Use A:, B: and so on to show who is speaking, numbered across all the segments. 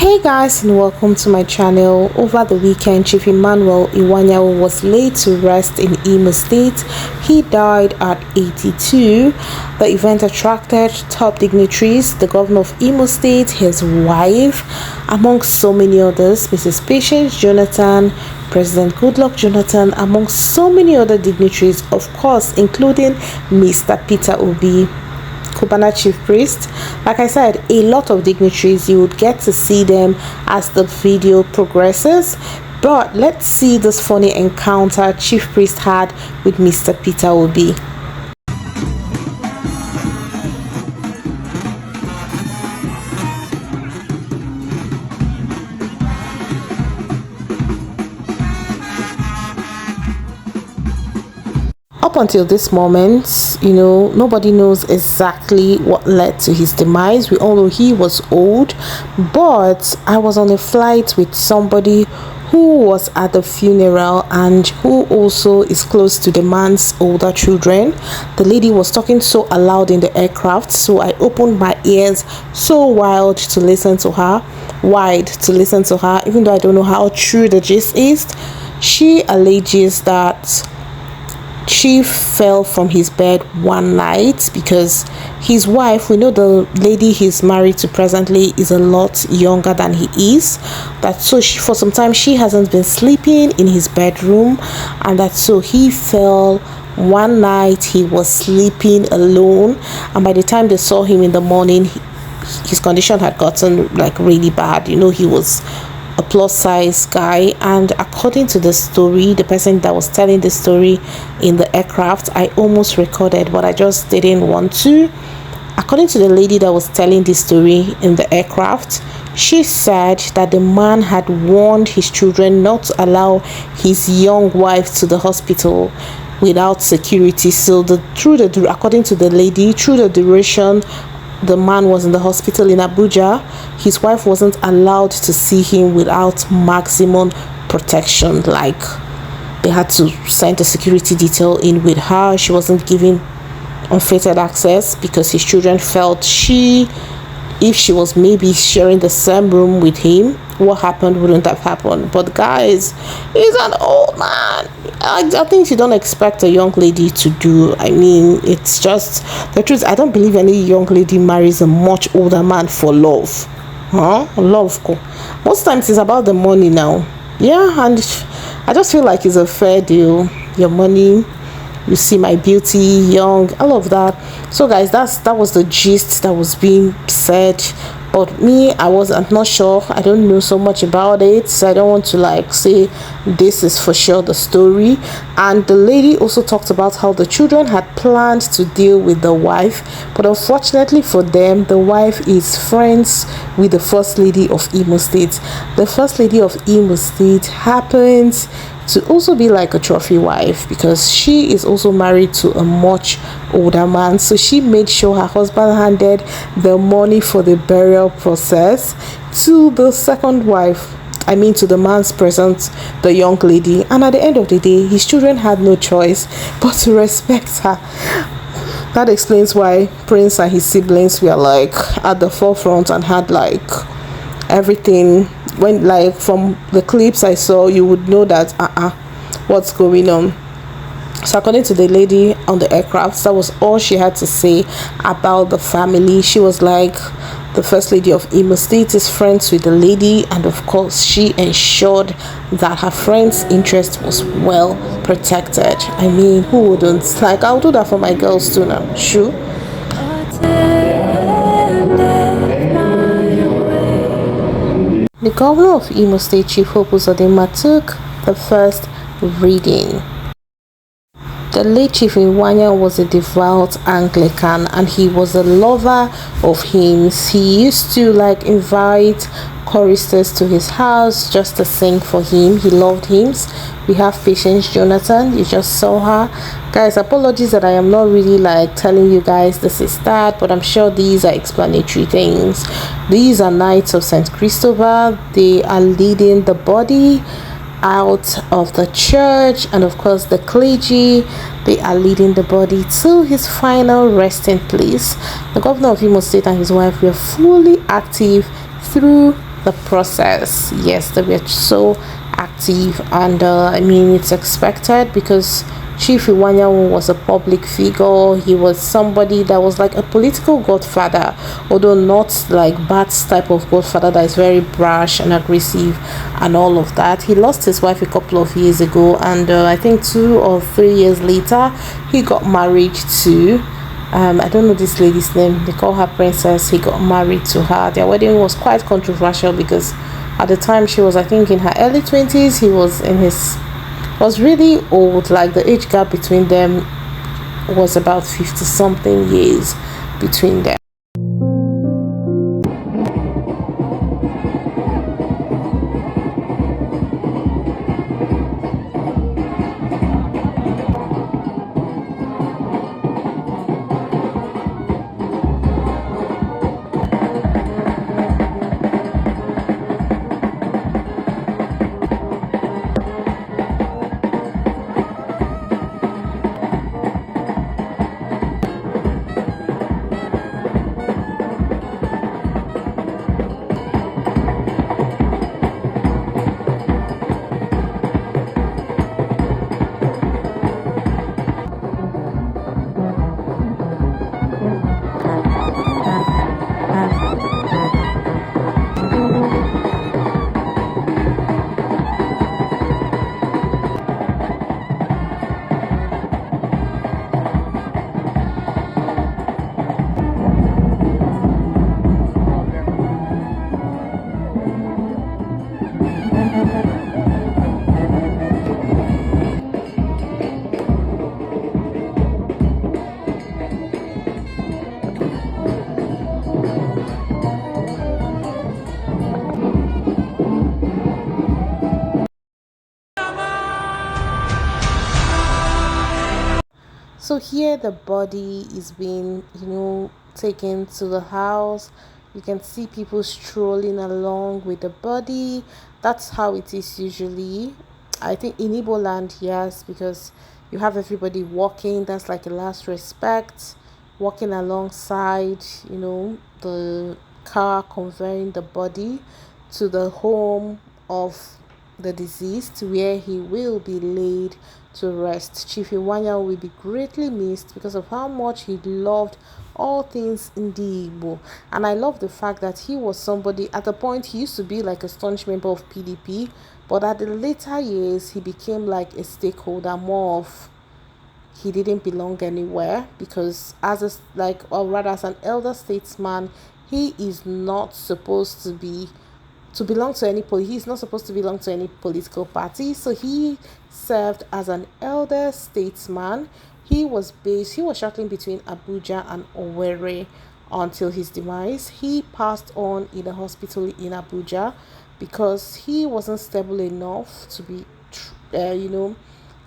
A: Hey guys, and welcome to my channel. Over the weekend, Chief Emmanuel IWUANYAWU was laid to rest in Imo State. He died at 82. The event attracted top dignitaries, the governor of Imo State, his wife, among so many others, Mrs. Patience Jonathan, President Goodluck Jonathan, among so many other dignitaries, of course, including Mr. Peter Obi, Cubana chief priest. Like I said, a lot of dignitaries. You would get to see them as the video progresses, but let's see this funny encounter chief priest had with Mr. Peter Obi. Up until this moment, nobody knows exactly what led to his demise. We all know he was old, but I was on a flight with somebody who was at the funeral and who also is close to the man's older children. The lady was talking so loud in the aircraft, so I opened my ears so wide to listen to her, even though I don't know how true the gist is. She alleges that she fell from his bed one night because his wife, we know the lady he's married to presently, is a lot younger than he is. For some time she hasn't been sleeping in his bedroom, and so he fell one night. He was sleeping alone, and by the time they saw him in the morning, his condition had gotten really bad. He was a plus size guy, and according to the story, the person that was telling the story in the aircraft, I almost recorded, but I just didn't want to. According to the lady that was telling the story in the aircraft, she said that the man had warned his children not to allow his young wife to the hospital without security. So according to the lady, through the duration the man was in the hospital in Abuja, his wife wasn't allowed to see him without maximum protection. They had to send a security detail in with her. She wasn't given unfettered access because his children felt if she was maybe sharing the same room with him, what happened wouldn't have happened. But guys, he's an old man. I think you don't expect a young lady to do. It's just the truth. I don't believe any young lady marries a much older man for love. Love. Most times it's about the money now. Yeah, and I just feel like it's a fair deal. Your money, you see my beauty, young, all of that. So guys, that was the gist that was being said. But me, I'm not sure. I don't know so much about it, so I don't want to say this is for sure the story. And the lady also talked about how the children had planned to deal with the wife, but unfortunately for them, the wife is friends with the first lady of Imo State. The first lady of Imo State happens to also be like a trophy wife because she is also married to a much older man. So she made sure her husband handed the money for the burial process to the second wife, to the man's present, the young lady. And at the end of the day, his children had no choice but to respect her. That explains why Prince and his siblings were at the forefront and had everything. When from the clips I saw, you would know that what's going on. So according to the lady on the aircraft, that was all she had to say about the family. She was the first lady of Imo State is friends with the lady, and of course she ensured that her friend's interest was well protected. Who wouldn't? I'll do that for my girls too now. Sure. The governor of Imo State, Chief Hope Uzodinma, took the first reading. The late Chief IWUANYAWU was a devout Anglican, and he was a lover of hymns. He used to invite choristers to his house just to sing for him. He loved hymns. We have Patience Jonathan, you just saw her. Guys, apologies that I am not really telling you guys this is that, but I'm sure these are explanatory things. These are Knights of St. Christopher. They are leading the body out of the church, and of course the clergy, they are leading the body to his final resting place. The governor of Imo State and his wife were fully active through the process. Yes, they were so active, and I mean, it's expected because Chief Iwanyawu was a public figure. He was somebody that was like a political godfather, although not like Bat's type of godfather that is very brash and aggressive and all of that. He lost his wife a couple of years ago, and I think 2 or 3 years later, he got married to I don't know this lady's name. They call her Princess. He got married to her. Their wedding was quite controversial because at the time she was, I think, in her early 20s. He was in his was really old. Like the age gap between them was about 50 something years between them. So here the body is being, taken to the house. You can see people strolling along with the body. That's how it is usually. I think in Igbo land, yes, because you have everybody walking. That's like a last respect, walking alongside, the car conveying the body to the home of the deceased, where he will be laid to rest. Chief Iwanyawu will be greatly missed because of how much he loved all things in the Igbo. And I love the fact that he was somebody, at a point he used to be like a staunch member of PDP, but at the later years he became like a stakeholder, more of he didn't belong anywhere, because as a or rather as an elder statesman, he is not supposed to belong to any he's not supposed to belong to any political party. So he served as an elder statesman. He was shuttling between Abuja and Owerri until his demise. He passed on in a hospital in Abuja because he wasn't stable enough to be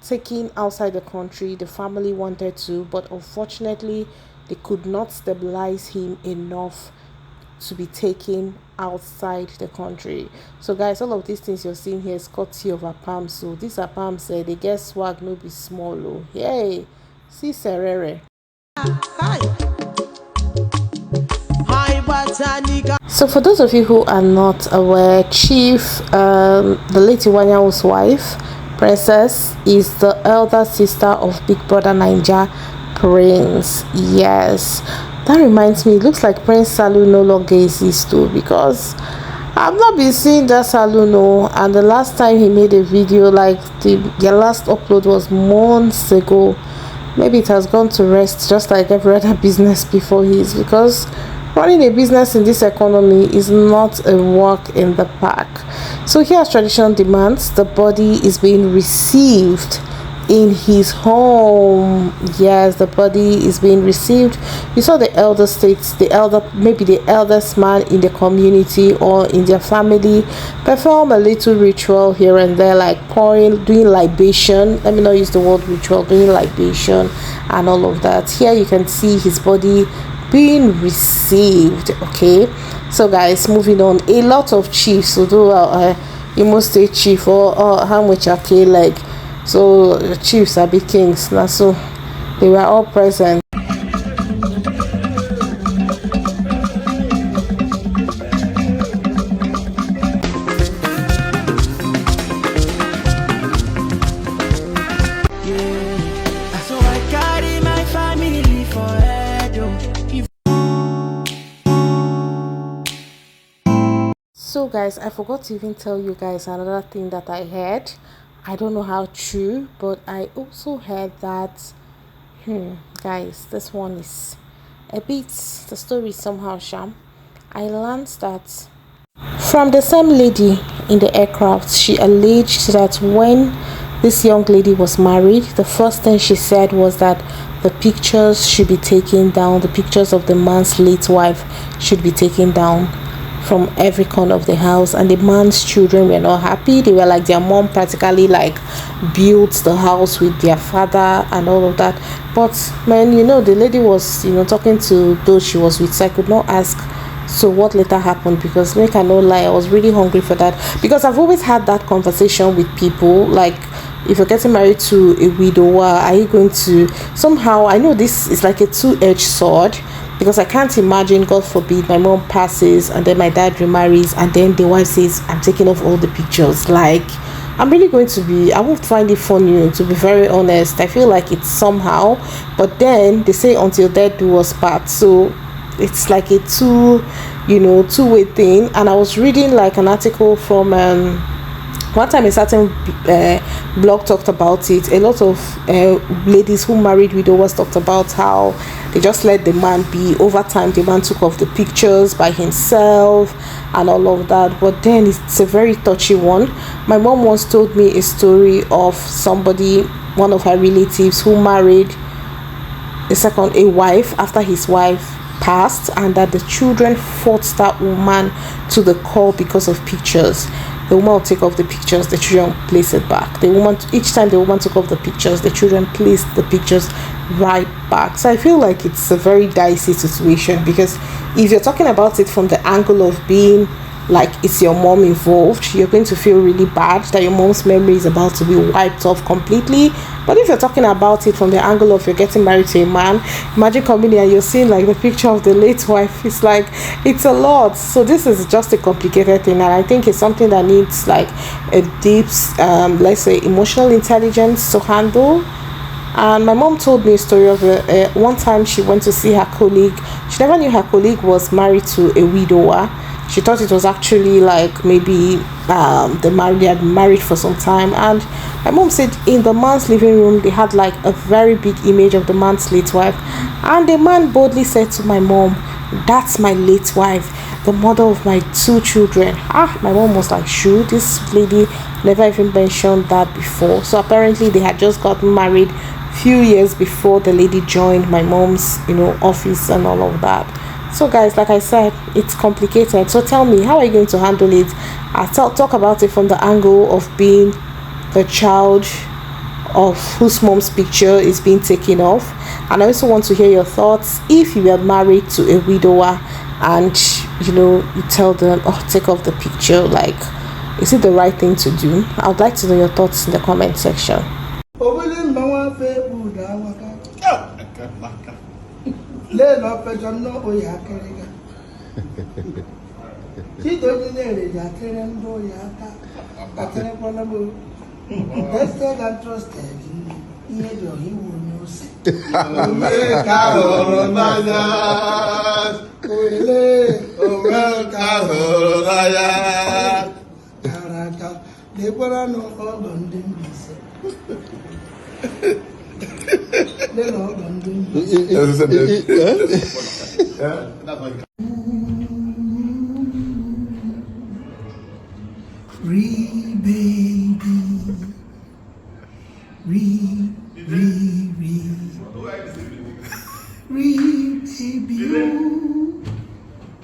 A: taken outside the country. The family wanted to, but unfortunately they could not stabilize him enough to be taken outside the country. So guys, all of these things you're seeing here is courtesy of Apam. So these Apam said they get swag, no be small. Oh, yay! See Serere. So for those of you who are not aware, Chief, the late Iwanyawu's wife, Princess, is the elder sister of Big Brother Naija Prince. Yes, that reminds me, it looks like Prince Salu no longer exists too, because I've not been seeing that Salu no, and the last time he made a video, like their last upload was months ago. Maybe it has gone to rest, just like every other business before his, because running a business in this economy is not a walk in the park. So here, as tradition demands, the body is being received in his home. Yes, the body is being received. You saw the maybe the eldest man in the community or in their family perform a little ritual here and there, like doing libation. Let me not use the word ritual, doing libation and all of that. Here you can see his body being received. Okay, so guys, moving on. A lot of chiefs, although Imo State chief or how much like, so chiefs are big kings now, so they were all present. Also, guys, I forgot to even tell you guys another thing that I heard. I don't know how true, but I also heard that, guys, this one is a bit, the story is somehow sham. I learned that from the same lady in the aircraft, she alleged that when this young lady was married, the first thing she said was that the pictures should be taken down, the pictures of the man's late wife should be taken down from every corner of the house, and the man's children were not happy. They were like, their mom practically like built the house with their father and all of that. But man, the lady was talking to those she was with, so I could not ask so what later happened, because make I no lie, I was really hungry for that, because I've always had that conversation with people, like, if you're getting married to a widower, are you going to somehow, I know this is like a two-edged sword, because I can't imagine, God forbid, my mom passes and then my dad remarries and then the wife says, I'm taking off all the pictures. Like, I'm really going to be, I won't find it funny, to be very honest. I feel like it's somehow, but then they say until death do us part, so it's like a two-way thing. And I was reading like an article from one time a certain blog talked about it. A lot of ladies who married widowers talked about how they just let the man be. Over time, the man took off the pictures by himself and all of that. But then it's a very touchy one. My mom once told me a story of somebody, one of her relatives, who married a wife after his wife passed, and that the children fought that woman to the core because of pictures. The woman will take off the pictures, the children place it back. Each time the woman took off the pictures, the children placed the pictures right back. So I feel like it's a very dicey situation, because if you're talking about it from the angle of being like it's your mom involved, you're going to feel really bad that your mom's memory is about to be wiped off completely. But if you're talking about it from the angle of you're getting married to a man, imagine coming here and you're seeing like the picture of the late wife. It's like, it's a lot. So this is just a complicated thing, and I think it's something that needs like a deep let's say emotional intelligence to handle. And my mom told me a story of one time she went to see her colleague. She never knew her colleague was married to a widower. She thought it was actually like maybe they had been married for some time. And my mom said in the man's living room they had like a very big image of the man's late wife, and the man boldly said to my mom, "That's my late wife, the mother of my two children." My mom was like, "Shoo, this lady never even mentioned that before." So apparently they had just gotten married few years before the lady joined my mom's office and all of that. So guys, like I said, it's complicated. So tell me, how are you going to handle it? I talk about it from the angle of being the child of whose mom's picture is being taken off. And I also want to hear your thoughts if you were married to a widower and you tell them, oh, take off the picture. Like, is it the right thing to do? I would like to know your thoughts in the comment section.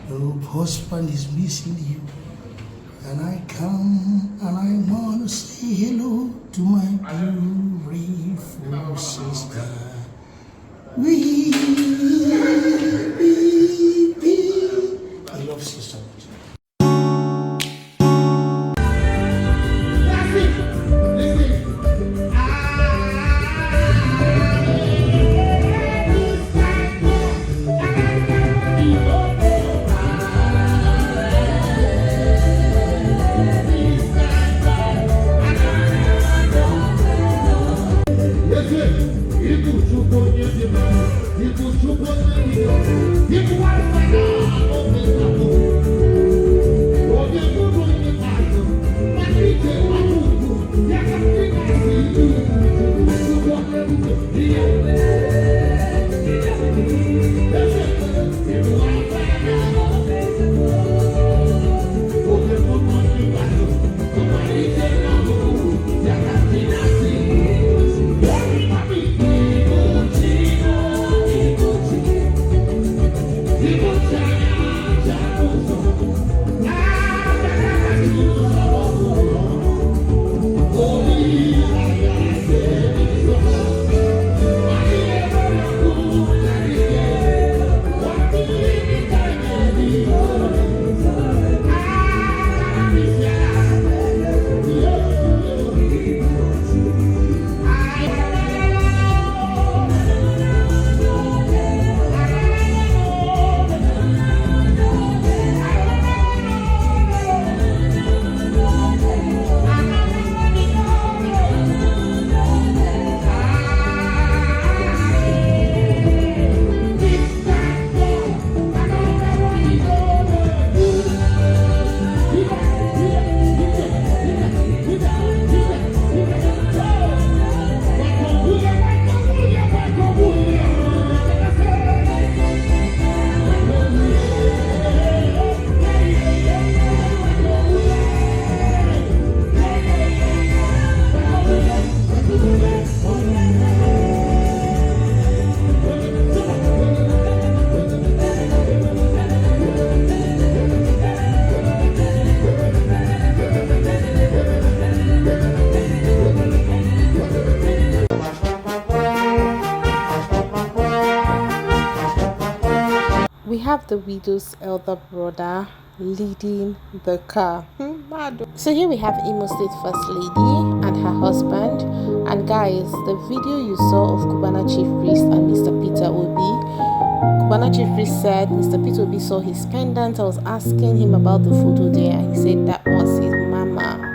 B: The husband is missing you, and I come and I want to say hello to my beautiful sister. I love sister.
A: have the widow's elder brother leading the car. Mad. So here we have Imo State First Lady and her husband. And guys, the video you saw of Cubana Chief Priest and Mr. Peter Obi, Cubana Chief Priest said Mr. Peter Obi saw his pendant. I was asking him about the photo there, and he said that was his mama.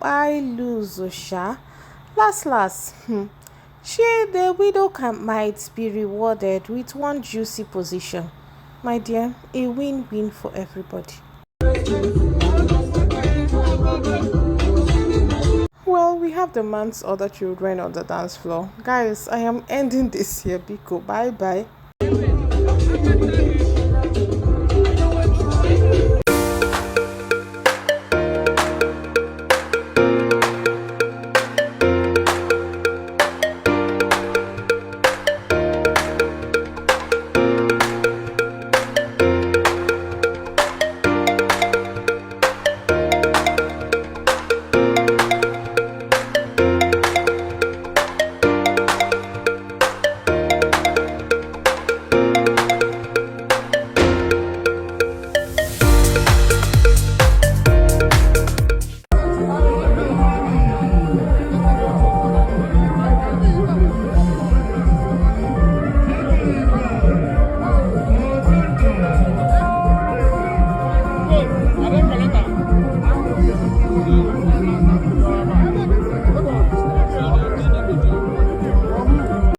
A: I lose Osha. Last, the widow might be rewarded with one juicy position. My dear, a win-win for everybody. Well, we have the man's other children on the dance floor. Guys, I am ending this here, Biko. Bye-bye.